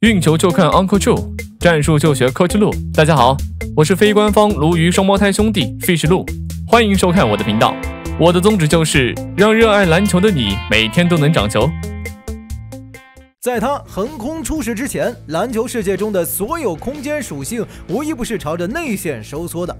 运球就看 Uncle Joe， 战术就学 Coach 陆。大家好，我是非官方鲈鱼双胞胎兄弟 Fish 陆，欢迎收看我的频道。我的宗旨就是让热爱篮球的你每天都能长球。在它横空出世之前，篮球世界中的所有空间属性无一不是朝着内线收缩的。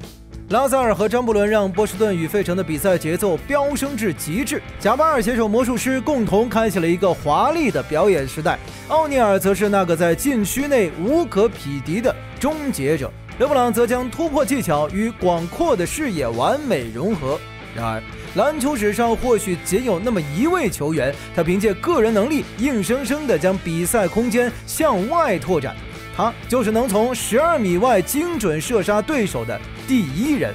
拉塞尔和张伯伦让波士顿与费城的比赛节奏飙升至极致，贾巴尔携手魔术师共同开启了一个华丽的表演时代，奥尼尔则是那个在禁区内无可匹敌的终结者，勒布朗则将突破技巧与广阔的视野完美融合。然而篮球史上或许仅有那么一位球员，他凭借个人能力硬生生地将比赛空间向外拓展，他就是能从12米外精准射杀对手的第一人。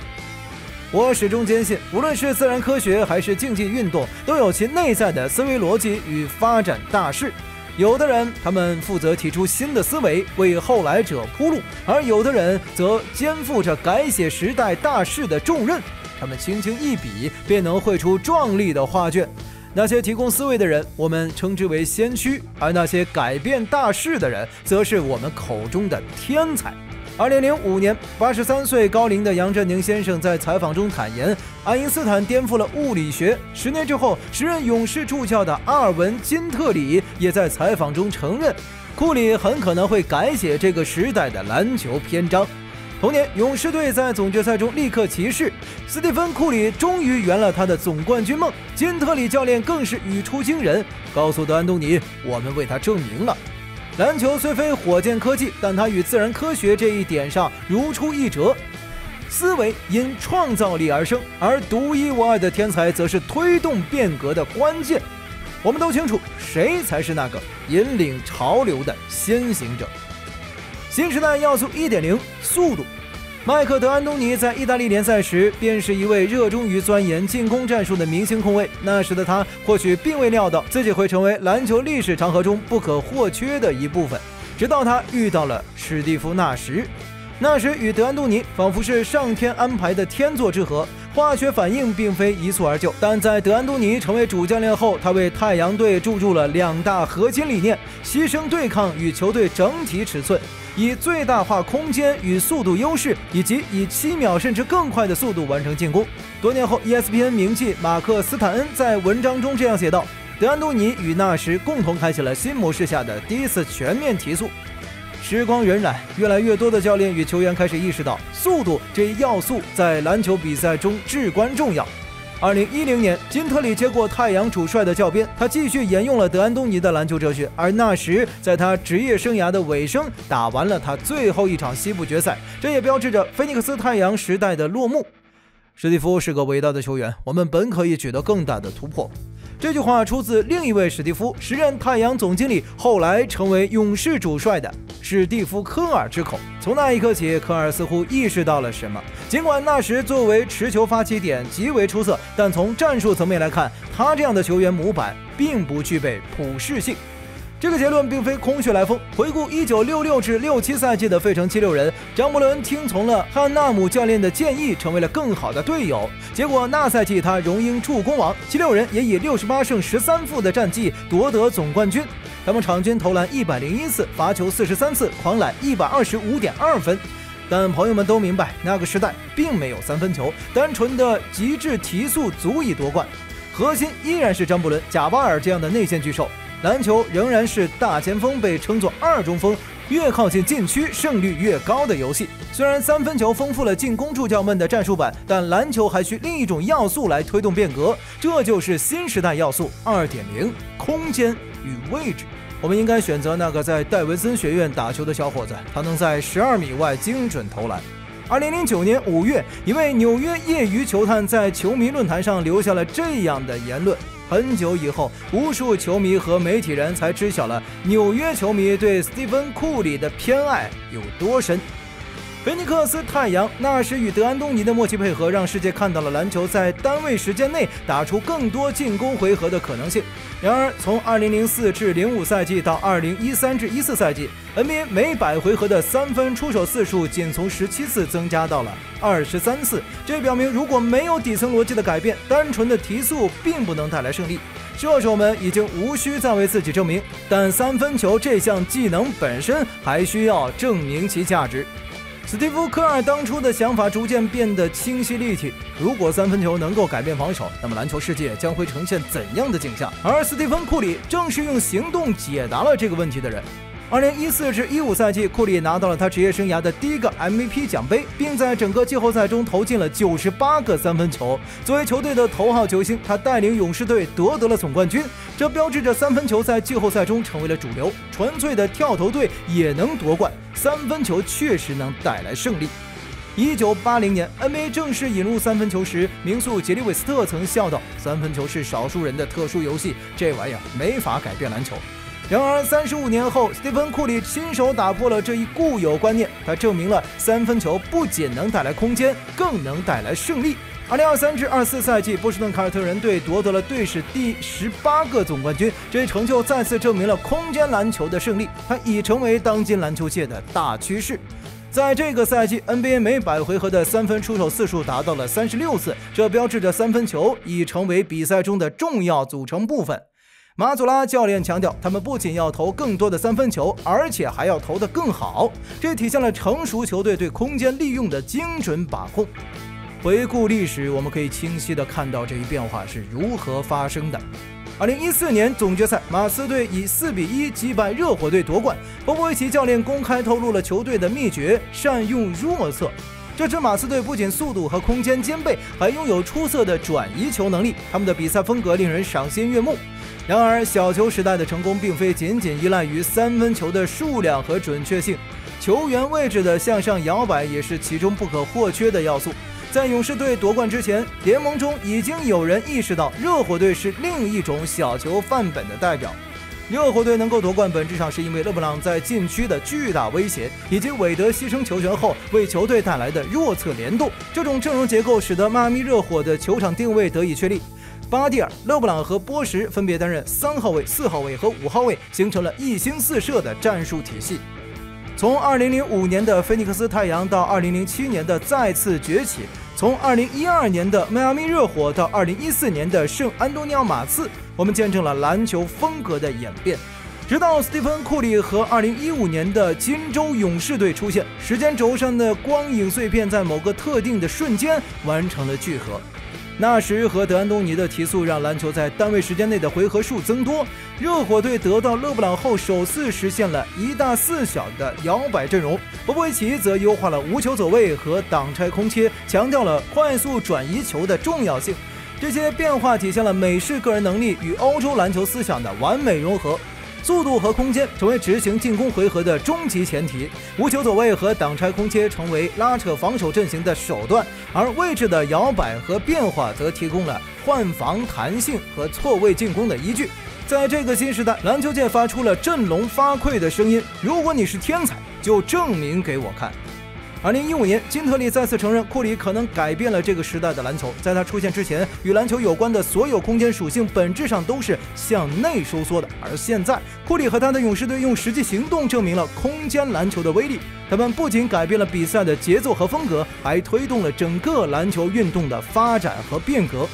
我始终坚信，无论是自然科学还是竞技运动，都有其内在的思维逻辑与发展大势。有的人他们负责提出新的思维，为后来者铺路，而有的人则肩负着改写时代大势的重任，他们轻轻一笔便能绘出壮丽的画卷。那些提供思维的人，我们称之为先驱，而那些改变大势的人，则是我们口中的天才。2005年，83岁高龄的杨振宁先生在采访中坦言，爱因斯坦颠覆了物理学。10年之后，时任勇士助教的阿尔文·金特里也在采访中承认，库里很可能会改写这个时代的篮球篇章。同年，勇士队在总决赛中力克骑士，斯蒂芬·库里终于圆了他的总冠军梦。金特里教练更是语出惊人，告诉德安东尼：“我们为他证明了。”篮球虽非火箭科技，但它与自然科学这一点上如出一辙。思维因创造力而生，而独一无二的天才则是推动变革的关键。我们都清楚，谁才是那个引领潮流的先行者。新时代要素 1.0 速度。麦克德安东尼在意大利联赛时便是一位热衷于钻研进攻战术的明星控卫，那时的他或许并未料到自己会成为篮球历史长河中不可或缺的一部分，直到他遇到了史蒂夫·纳什。纳什与德安东尼仿佛是上天安排的天作之合，化学反应并非一蹴而就，但在德安东尼成为主教练后，他为太阳队注入了2大核心理念：牺牲对抗与球队整体尺寸，以最大化空间与速度优势，以及以7秒甚至更快的速度完成进攻。多年后 ESPN 名记马克·斯坦恩在文章中这样写道：德安东尼与纳什共同开启了新模式下的第一次全面提速。时光荏苒，越来越多的教练与球员开始意识到速度这一要素在篮球比赛中至关重要。2010年，金特里接过太阳主帅的教鞭，他继续沿用了德安东尼的篮球哲学，而纳什在他职业生涯的尾声打完了他最后一场西部决赛，这也标志着菲尼克斯太阳时代的落幕。史蒂夫是个伟大的球员，我们本可以取得更大的突破。这句话出自另一位史蒂夫，时任太阳总经理，后来成为勇士主帅的史蒂夫·科尔之口。从那一刻起，科尔似乎意识到了什么。尽管那时作为持球发起点极为出色，但从战术层面来看，他这样的球员模板并不具备普适性。这个结论并非空穴来风。回顾1966至67赛季的费城76人，张伯伦听从了汉纳姆教练的建议，成为了更好的队友。结果那赛季他荣膺助攻王，76人也以68胜13负的战绩夺得总冠军。他们场均投篮101次，罚球43次，狂揽125.2分。但朋友们都明白，那个时代并没有三分球，单纯的极致提速足以夺冠。核心依然是张伯伦、贾巴尔这样的内线巨兽。篮球仍然是大前锋被称作2中锋，越靠近禁区胜率越高的游戏。虽然三分球丰富了进攻助教们的战术板，但篮球还需另一种要素来推动变革，这就是新时代要素 2.0 空间与位置。我们应该选择那个在戴维森学院打球的小伙子，他能在12米外精准投篮。2009年5月，一位纽约业余球探在球迷论坛上留下了这样的言论。很久以后，无数球迷和媒体人才知晓了纽约球迷对斯蒂芬·库里的偏爱有多深。菲尼克斯太阳那时与德安东尼的默契配合，让世界看到了篮球在单位时间内打出更多进攻回合的可能性。然而，从2004至05赛季到2013至14赛季， NBA 每100回合的三分出手次数仅从17次增加到了23次。这表明，如果没有底层逻辑的改变，单纯的提速并不能带来胜利。射手们已经无需再为自己证明，但三分球这项技能本身还需要证明其价值。史蒂夫·科尔当初的想法逐渐变得清晰立体。如果三分球能够改变防守，那么篮球世界将会呈现怎样的景象？而斯蒂芬·库里正是用行动解答了这个问题的人。2014至15赛季，库里拿到了他职业生涯的第一个 MVP 奖杯，并在整个季后赛中投进了98个三分球。作为球队的头号球星，他带领勇士队夺得了总冠军，这标志着三分球在季后赛中成为了主流。纯粹的跳投队也能夺冠，三分球确实能带来胜利。1980年 NBA 正式引入三分球时，名宿杰里韦斯特曾笑道：“三分球是少数人的特殊游戏，这玩意儿没法改变篮球。”然而35年后，斯蒂芬·库里亲手打破了这一固有观念，他证明了三分球不仅能带来空间，更能带来胜利。2023至24赛季，波士顿凯尔特人队夺得了队史第18个总冠军，这一成就再次证明了空间篮球的胜利，它已成为当今篮球界的大趋势。在这个赛季 ，NBA 每100回合的三分出手次数达到了36次，这标志着三分球已成为比赛中的重要组成部分。马祖拉教练强调，他们不仅要投更多的三分球，而且还要投得更好，这体现了成熟球队对空间利用的精准把控。回顾历史，我们可以清晰地看到这一变化是如何发生的。2014年总决赛，马刺队以4-1击败热火队夺冠。波波维奇教练公开透露了球队的秘诀：善用弱侧。这支马刺队不仅速度和空间兼备，还拥有出色的转移球能力，他们的比赛风格令人赏心悦目。然而，小球时代的成功并非仅仅依赖于三分球的数量和准确性，球员位置的向上摇摆也是其中不可或缺的要素。在勇士队夺冠之前，联盟中已经有人意识到热火队是另一种小球范本的代表。热火队能够夺冠，本质上是因为勒布朗在禁区的巨大威胁，以及韦德牺牲球权后为球队带来的弱侧联动。这种阵容结构使得迈阿密热火的球场定位得以确立。巴蒂尔、勒布朗和波什分别担任3号位、4号位和5号位，形成了一星四射的战术体系。从2005年的菲尼克斯太阳到2007年的再次崛起，从2012年的迈阿密热火到2014年的圣安东尼奥马刺，我们见证了篮球风格的演变。直到斯蒂芬·库里和2015年的金州勇士队出现，时间轴上的光影碎片在某个特定的瞬间完成了聚合。纳什和德安东尼的提速让篮球在单位时间内的回合数增多。热火队得到勒布朗后首次实现了1大4小的摇摆阵容。波波维奇则优化了无球走位和挡拆空切，强调了快速转移球的重要性。这些变化体现了美式个人能力与欧洲篮球思想的完美融合。速度和空间成为执行进攻回合的终极前提，无球走位和挡拆空切成为拉扯防守阵型的手段，而位置的摇摆和变化则提供了换防弹性和错位进攻的依据。在这个新时代，篮球界发出了振聋发聩的声音：如果你是天才，就证明给我看。2015年，金特利再次承认库里可能改变了这个时代的篮球。在他出现之前，与篮球有关的所有空间属性本质上都是向内收缩的，而现在，库里和他的勇士队用实际行动证明了空间篮球的威力。他们不仅改变了比赛的节奏和风格，还推动了整个篮球运动的发展和变革。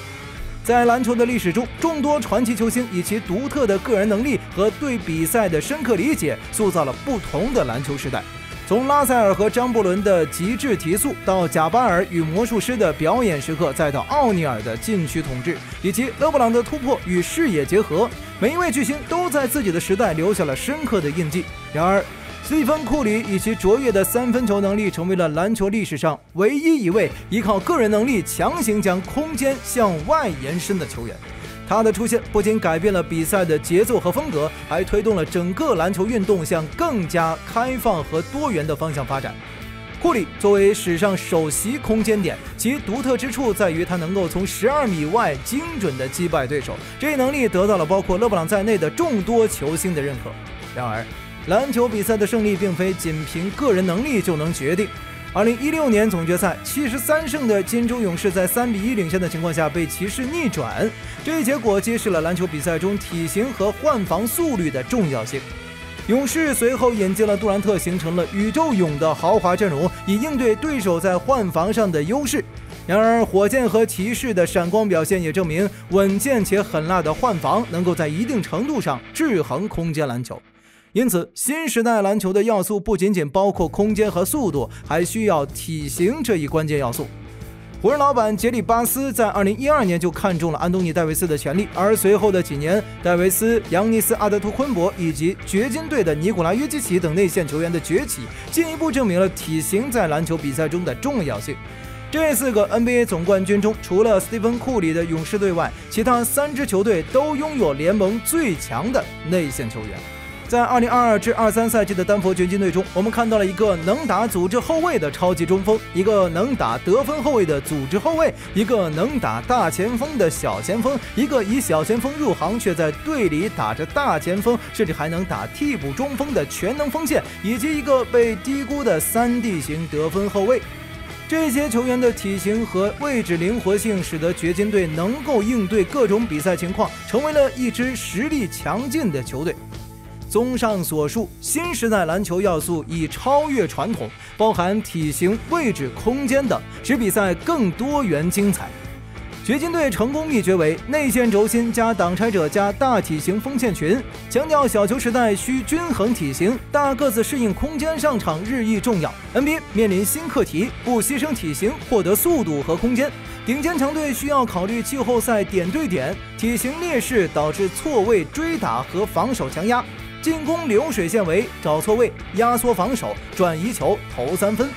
在篮球的历史中，众多传奇球星以其独特的个人能力和对比赛的深刻理解，塑造了不同的篮球时代。从拉塞尔和张伯伦的极致提速，到贾巴尔与魔术师的表演时刻，再到奥尼尔的禁区统治，以及勒布朗的突破与视野结合，每一位巨星都在自己的时代留下了深刻的印记。然而，斯蒂芬·库里以其卓越的三分球能力，成为了篮球历史上唯一一位依靠个人能力强行将空间向外延伸的球员。他的出现不仅改变了比赛的节奏和风格，还推动了整个篮球运动向更加开放和多元的方向发展。库里作为史上首席空间点，其独特之处在于他能够从12米外精准地击败对手，这一能力得到了包括勒布朗在内的众多球星的认可。然而，篮球比赛的胜利并非仅凭个人能力就能决定。2016年总决赛73胜的金州勇士在3-1领先的情况下被骑士逆转，这一结果揭示了篮球比赛中体型和换防速率的重要性。勇士随后引进了杜兰特，形成了宇宙勇的豪华阵容，以应对对手在换防上的优势。然而，火箭和骑士的闪光表现也证明，稳健且狠辣的换防能够在一定程度上制衡空间篮球。因此，新时代篮球的要素不仅仅包括空间和速度，还需要体型这一关键要素。湖人老板杰里巴斯在2012年就看中了安东尼戴维斯的潜力，而随后的几年，戴维斯、扬尼斯阿德托昆博以及掘金队的尼古拉约基奇等内线球员的崛起，进一步证明了体型在篮球比赛中的重要性。这4个 NBA 总冠军中，除了斯蒂芬·库里的勇士队外，其他3支球队都拥有联盟最强的内线球员。在2022至23赛季的丹佛掘金队中，我们看到了一个能打组织后卫的超级中锋，一个能打得分后卫的组织后卫，一个能打大前锋的小前锋，一个以小前锋入行却在队里打着大前锋，甚至还能打替补中锋的全能锋线，以及一个被低估的3D 型得分后卫。这些球员的体型和位置灵活性，使得掘金队能够应对各种比赛情况，成为了一支实力强劲的球队。综上所述，新时代篮球要素已超越传统，包含体型、位置、空间等，使比赛更多元精彩。掘金队成功秘诀为内线轴心加挡拆者加大体型锋线群，强调小球时代需均衡体型，大个子适应空间上场日益重要。NBA 面临新课题，不牺牲体型获得速度和空间。顶尖强队需要考虑季后赛点对点，体型劣势导致错位追打和防守强压。进攻流水线为找错位、压缩防守、转移球、投3分。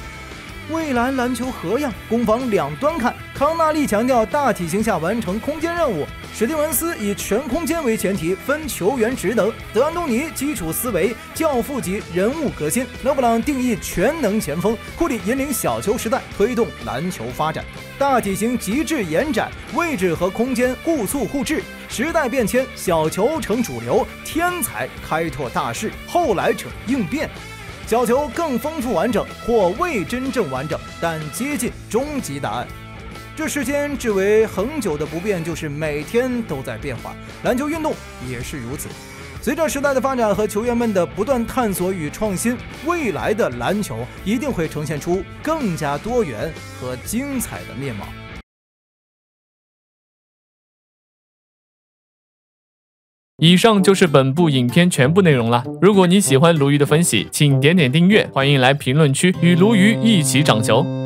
未来篮球何样？攻防两端看。康纳利强调大体型下完成空间任务，史蒂文斯以全空间为前提分球员职能，德安东尼基础思维、教父级人物革新，勒布朗定义全能前锋，库里引领小球时代推动篮球发展。大体型极致延展，位置和空间互促互制。时代变迁，小球成主流，天才开拓大势，后来者应变。小球更丰富完整，或未真正完整，但接近终极答案。这世间至为恒久的不变，就是每天都在变化。篮球运动也是如此。随着时代的发展和球员们的不断探索与创新，未来的篮球一定会呈现出更加多元和精彩的面貌。以上就是本部影片全部内容了。如果你喜欢鲈鱼的分析，请点点订阅，欢迎来评论区与鲈鱼一起涨球。